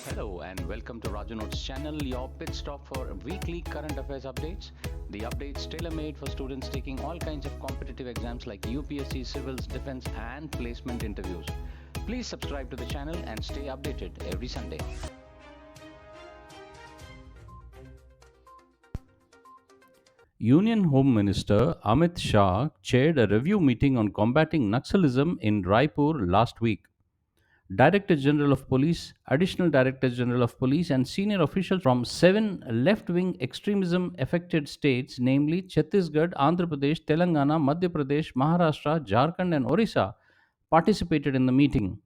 Hello and welcome to Raju Notes channel, your pit stop for weekly current affairs updates. The updates tailor-made for students taking all kinds of competitive exams like UPSC, civils, defense and placement interviews. Please subscribe to the channel and stay updated every Sunday. Union Home Minister Amit Shah chaired a review meeting on combating Naxalism in Raipur last week. Director General of Police, Additional Director General of Police, and senior officials from 7 left-wing extremism affected states, namely Chhattisgarh, Andhra Pradesh, Telangana, Madhya Pradesh, Maharashtra, Jharkhand, and Orissa, participated in the meeting.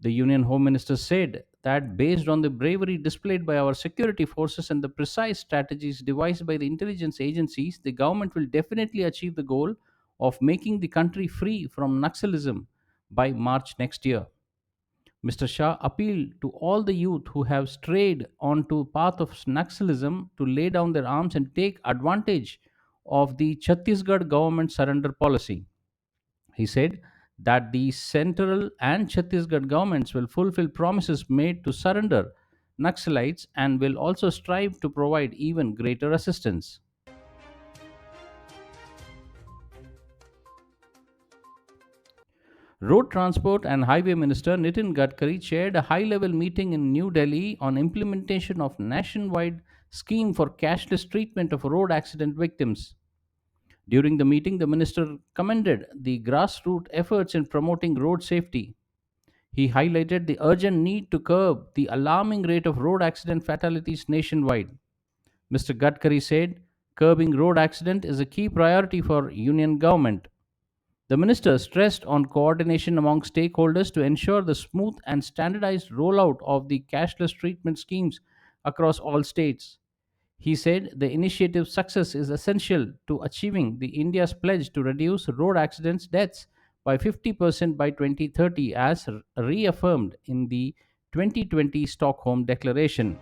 The Union Home Minister said that based on the bravery displayed by our security forces and the precise strategies devised by the intelligence agencies, the government will definitely achieve the goal of making the country free from Naxalism by March next year. Mr. Shah appealed to all the youth who have strayed onto path of Naxalism to lay down their arms and take advantage of the Chhattisgarh government surrender policy. He said that the central and Chhattisgarh governments will fulfill promises made to surrender Naxalites and will also strive to provide even greater assistance. Road Transport and Highway Minister Nitin Gadkari chaired a high-level meeting in New Delhi on implementation of nationwide scheme for cashless treatment of road accident victims. During the meeting, the minister commended the grassroots efforts in promoting road safety. He highlighted the urgent need to curb the alarming rate of road accident fatalities nationwide. Mr. Gadkari said, curbing road accident is a key priority for union government. The minister stressed on coordination among stakeholders to ensure the smooth and standardized rollout of the cashless treatment schemes across all states. He said the initiative's success is essential to achieving the India's pledge to reduce road accidents deaths by 50% by 2030 as reaffirmed in the 2020 Stockholm Declaration.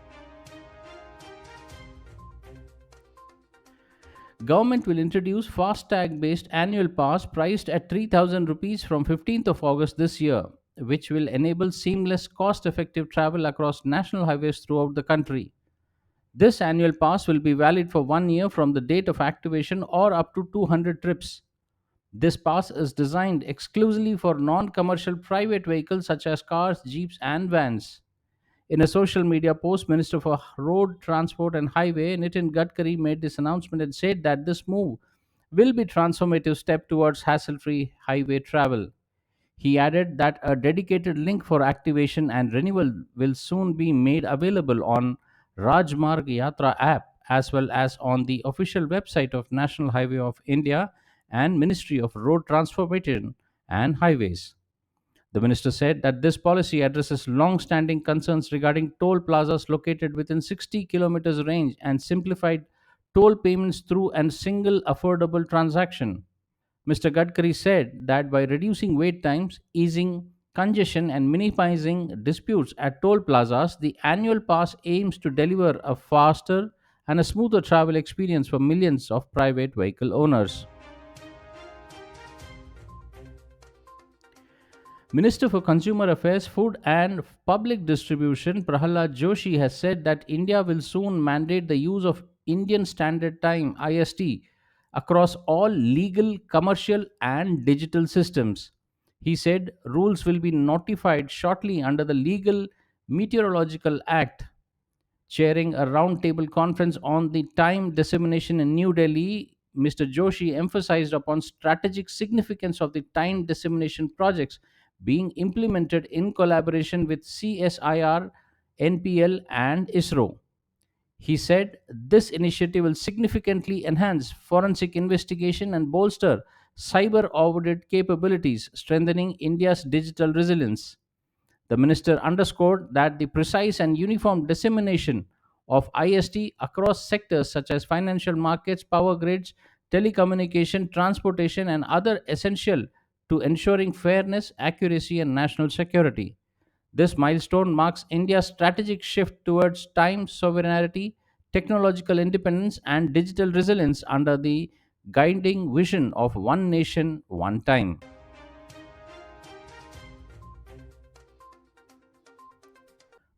Government will introduce FASTag based annual pass priced at 3000 rupees from 15th of August this year, which will enable seamless cost effective travel across national highways throughout the country. This annual pass will be valid for 1 year from the date of activation or up to 200 trips. This pass is designed exclusively for non commercial private vehicles such as cars, jeeps, and vans. In a social media post, Minister for Road Transport and Highway Nitin Gadkari made this announcement and said that this move will be transformative step towards hassle-free highway travel. He added that a dedicated link for activation and renewal will soon be made available on Rajmarg Yatra app as well as on the official website of National Highway of India and Ministry of Road Transportation and Highways. The minister said that this policy addresses long standing concerns regarding toll plazas located within 60 kilometers range and simplified toll payments through a single affordable transaction. Mr. Gadkari said that by reducing wait times, easing congestion, and minimizing disputes at toll plazas, the annual pass aims to deliver a faster and a smoother travel experience for millions of private vehicle owners. Minister for Consumer Affairs, Food and Public Distribution Prahalad Joshi has said that India will soon mandate the use of Indian Standard Time (IST) across all legal, commercial, and digital systems. He said rules will be notified shortly under the Legal Meteorological Act. Chairing a roundtable conference on the time dissemination in New Delhi, Mr. Joshi emphasized upon strategic significance of the time dissemination projects being implemented in collaboration with CSIR, NPL, and ISRO. He said this initiative will significantly enhance forensic investigation and bolster cyber audit capabilities, strengthening India's digital resilience. The minister underscored that the precise and uniform dissemination of IST across sectors such as financial markets, power grids, telecommunication, transportation, and other essential to ensuring fairness, accuracy, and national security. This milestone marks India's strategic shift towards time sovereignty, technological independence, and digital resilience under the guiding vision of one nation, one time.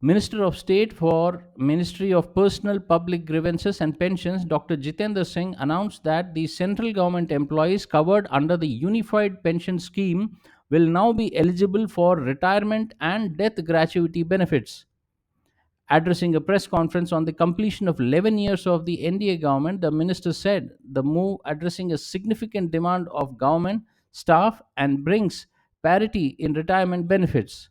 Minister of State for Ministry of Personal Public Grievances and Pensions, Dr. Jitendra Singh, announced that the central government employees covered under the Unified Pension Scheme will now be eligible for retirement and death gratuity benefits. Addressing a press conference on the completion of 11 years of the NDA government, the minister said the move addressing a significant demand of government staff and brings parity in retirement benefits.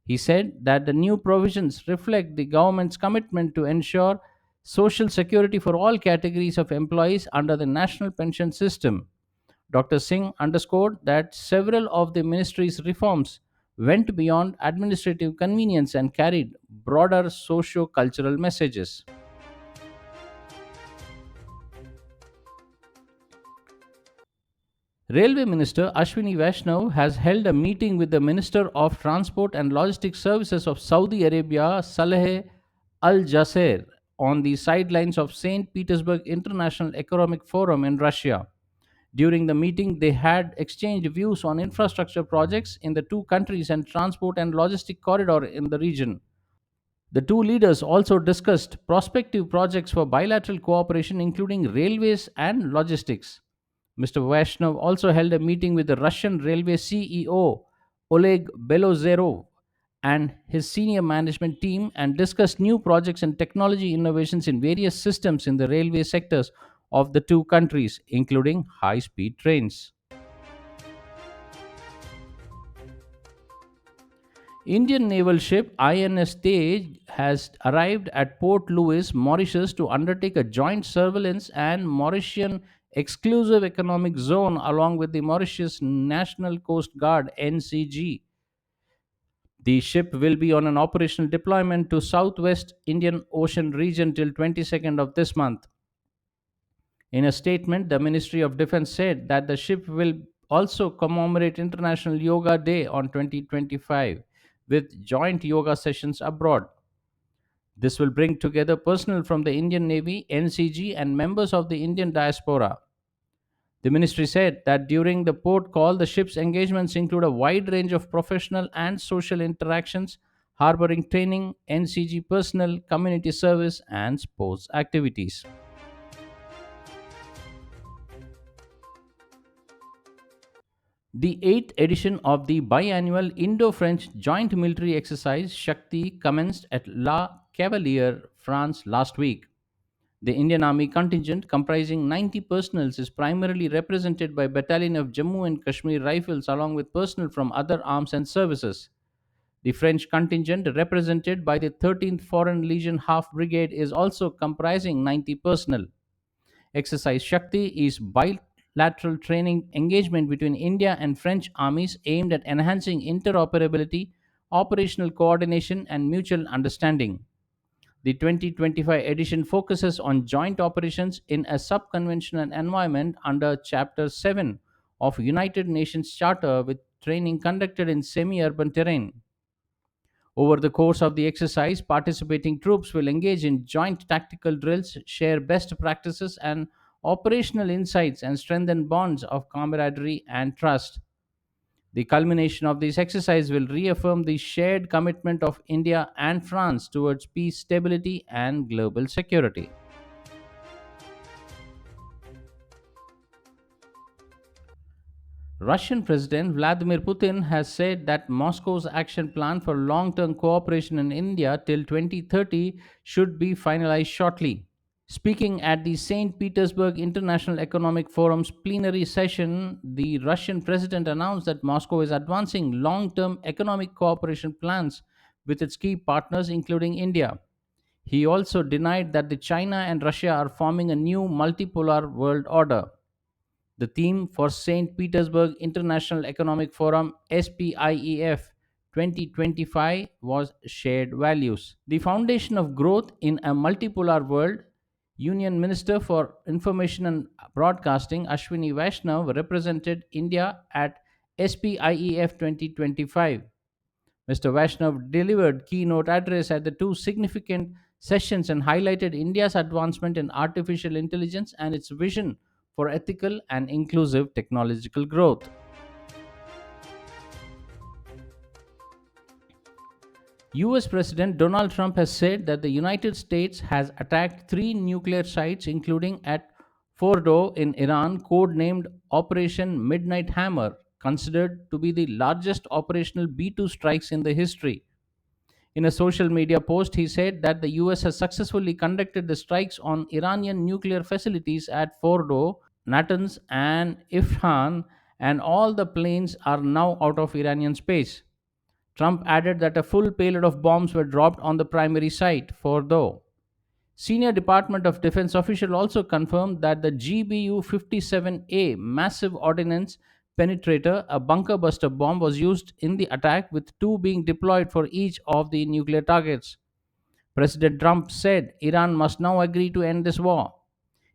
He said that the new provisions reflect the government's commitment to ensure social security for all categories of employees under the national pension system. Dr. Singh underscored that several of the ministry's reforms went beyond administrative convenience and carried broader socio cultural messages. Railway Minister Ashwini Vaishnav has held a meeting with the Minister of Transport and Logistics Services of Saudi Arabia, Saleh Al Jasser, on the sidelines of St. Petersburg International Economic Forum in Russia. During the meeting, they had exchanged views on infrastructure projects in the two countries and transport and logistic corridor in the region. The two leaders also discussed prospective projects for bilateral cooperation, including railways and logistics. Mr. Vaishnav also held a meeting with the Russian railway CEO Oleg Belozerov and his senior management team and discussed new projects and technology innovations in various systems in the railway sectors of the two countries, including high speed trains. Indian naval ship INS Tej has arrived at Port Louis, Mauritius to undertake a joint surveillance and Mauritian exclusive economic zone along with the Mauritius National Coast Guard NCG. The ship will be on an operational deployment to Southwest Indian Ocean region till 22nd of this month. In a statement, the Ministry of Defense said that the ship will also commemorate International Yoga Day on 2025 with joint yoga sessions abroad. This will bring together personnel from the Indian Navy, NCG, and members of the Indian diaspora. The ministry said that during the port call, the ship's engagements include a wide range of professional and social interactions, harboring training, NCG personnel, community service, and sports activities. The eighth edition of the biannual Indo French joint military exercise Shakti commenced at La Cavaliere, France last week. The Indian Army contingent, comprising 90 personnel, is primarily represented by Battalion of Jammu and Kashmir Rifles along with personnel from other arms and services. The French contingent, represented by the 13th Foreign Legion Half Brigade, is also comprising 90 personnel. Exercise Shakti is bilateral training engagement between India and French armies aimed at enhancing interoperability, operational coordination, and mutual understanding. The 2025 edition focuses on joint operations in a sub-conventional environment under Chapter 7 of United Nations Charter with training conducted in semi-urban terrain. Over the course of the exercise, participating troops will engage in joint tactical drills, share best practices and operational insights, and strengthen bonds of camaraderie and trust. The culmination of this exercise will reaffirm the shared commitment of India and France towards peace, stability, and global security. Russian President Vladimir Putin has said that Moscow's action plan for long term cooperation in India till 2030 should be finalized shortly. Speaking at the St. Petersburg International Economic Forum's plenary session, the Russian president announced that Moscow is advancing long term economic cooperation plans with its key partners, including India. He also denied that the China and Russia are forming a new multipolar world order. The theme for St. Petersburg International Economic Forum SPIEF 2025 was shared values. The foundation of growth in a multipolar world. Union Minister for Information and Broadcasting Ashwini Vaishnav represented India at SPIEF 2025. Mr. Vaishnav delivered keynote address at the two significant sessions and highlighted India's advancement in artificial intelligence and its vision for ethical and inclusive technological growth. US President Donald Trump has said that the United States has attacked three nuclear sites, including at Fordo in Iran, codenamed Operation Midnight Hammer, considered to be the largest operational B 2 strikes in the history. In a social media post, he said that the US has successfully conducted the strikes on Iranian nuclear facilities at Fordo, Natanz, and Ifhan, and all the planes are now out of Iranian space. Trump added that a full payload of bombs were dropped on the primary site, Fordo. Senior Department of Defense official also confirmed that the GBU 57A massive ordnance penetrator, a bunker buster bomb, was used in the attack, with two being deployed for each of the nuclear targets. President Trump said Iran must now agree to end this war.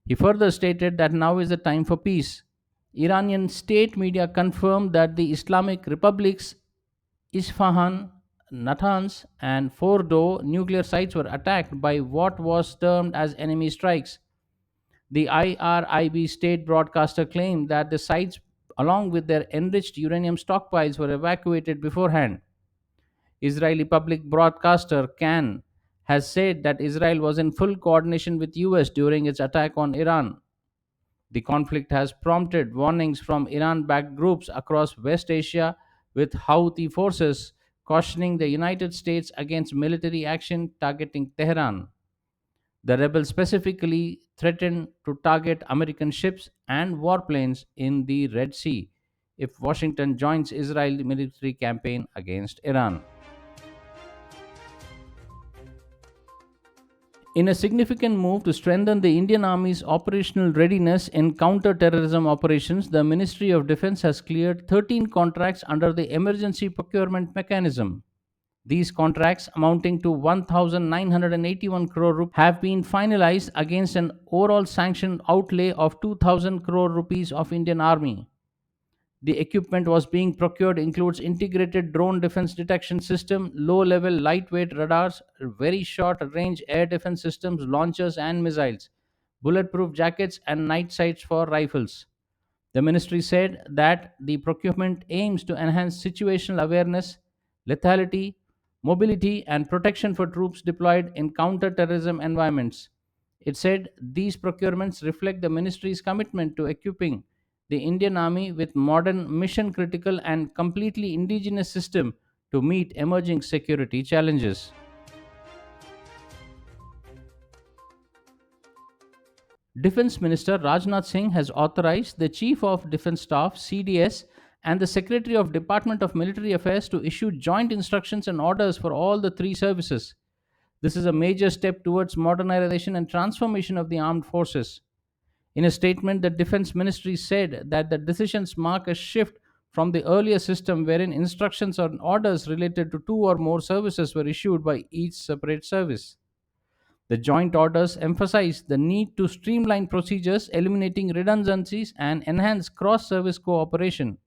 He further stated that now is the time for peace. Iranian state media confirmed that the Islamic Republic's Isfahan, Natanz, and Fordo nuclear sites were attacked by what was termed as enemy strikes. The IRIB state broadcaster claimed that the sites, along with their enriched uranium stockpiles, were evacuated beforehand. Israeli public broadcaster CAN has said that Israel was in full coordination with US during its attack on Iran. The conflict has prompted warnings from Iran backed groups across West Asia, with Houthi forces cautioning the United States against military action targeting Tehran. The rebels specifically threatened to target American ships and warplanes in the Red Sea if Washington joins Israel's military campaign against Iran. In a significant move to strengthen the Indian Army's operational readiness in counter terrorism operations, the Ministry of Defense has cleared 13 contracts under the Emergency Procurement Mechanism. These contracts, amounting to 1,981 crore rupees, have been finalized against an overall sanctioned outlay of 2,000 crore rupees of Indian Army. The equipment was being procured includes integrated drone defense detection system, low-level lightweight radars, very short-range air defense systems, launchers and missiles, bulletproof jackets and night sights for rifles. The ministry said that the procurement aims to enhance situational awareness, lethality, mobility, and protection for troops deployed in counter-terrorism environments. It said these procurements reflect the ministry's commitment to equipping the Indian Army with modern, mission critical, and completely indigenous system to meet emerging security challenges. Defense Minister Rajnath Singh has authorized the Chief of Defense Staff (CDS) and the Secretary of Department of Military Affairs to issue joint instructions and orders for all the three services. This is a major step towards modernization and transformation of the armed forces. In a statement, the Defense Ministry said that the decisions mark a shift from the earlier system wherein instructions or orders related to two or more services were issued by each separate service. The joint orders emphasize the need to streamline procedures, eliminating redundancies, and enhance cross service cooperation.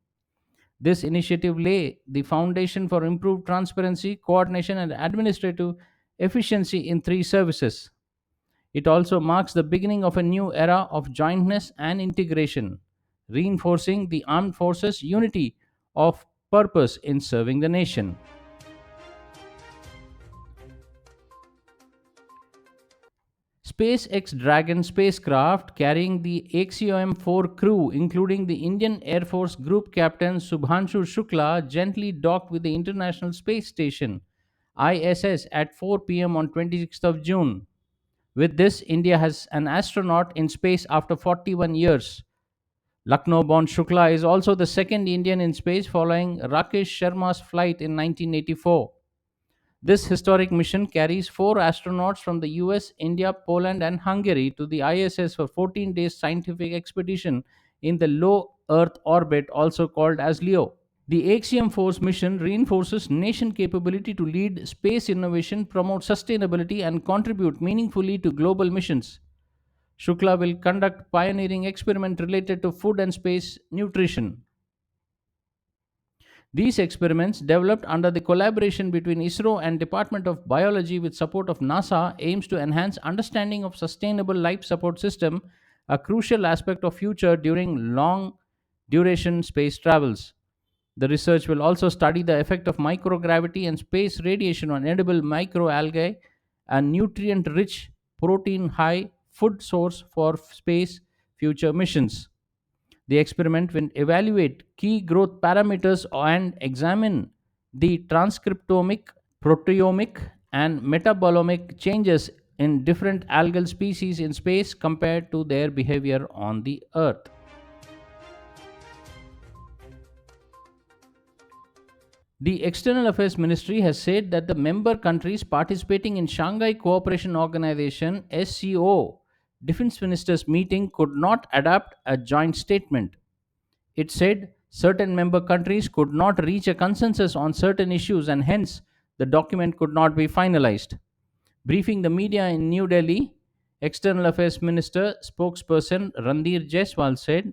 This initiative lay the foundation for improved transparency, coordination, and administrative efficiency in three services. It also marks the beginning of a new era of jointness and integration, reinforcing the armed forces' unity of purpose in serving the nation. SpaceX Dragon spacecraft carrying the Axiom 4 crew, including the Indian Air Force Group Captain Subhanshu Shukla, gently docked with the International Space Station ISS at 4 p.m. on 26th of June. With this, India has an astronaut in space after 41 years. Lucknow born Shukla is also the second Indian in space following Rakesh Sharma's flight in 1984. This historic mission carries four astronauts from the US, India, Poland, and Hungary to the ISS for 14 days scientific expedition in the low Earth orbit, also called as LEO. The Axiom Force mission reinforces nation capability to lead space innovation, promote sustainability, and contribute meaningfully to global missions. Shukla will conduct pioneering experiment related to food and space nutrition. These experiments, developed under the collaboration between ISRO and Department of Biology with support of NASA, aims to enhance understanding of sustainable life support system, a crucial aspect of future during long duration space travels. The research will also study the effect of microgravity and space radiation on edible microalgae, a nutrient rich, protein high food source for space future missions. The experiment will evaluate key growth parameters and examine the transcriptomic, proteomic, and metabolomic changes in different algal species in space compared to their behavior on the Earth. The External Affairs Ministry has said that the member countries participating in Shanghai Cooperation Organization SCO defense ministers meeting could not adopt a joint statement. It said certain member countries could not reach a consensus on certain issues and hence the document could not be finalized. Briefing the media in New Delhi, External Affairs Minister spokesperson Randir Jaiswal said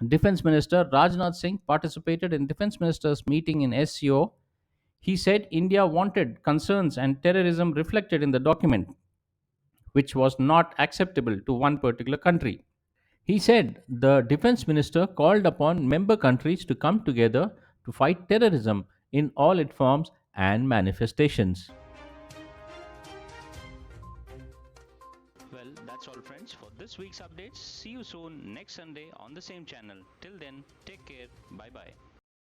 Defense Minister Rajnath Singh participated in Defense Ministers' meeting in SCO. He said India wanted concerns and terrorism reflected in the document, which was not acceptable to one particular country. He said the defense minister called upon member countries to come together to fight terrorism in all its forms and manifestations. Well, that's all, friends, for this week's updates. See you soon next Sunday on the same channel. Till then, take care. Bye bye.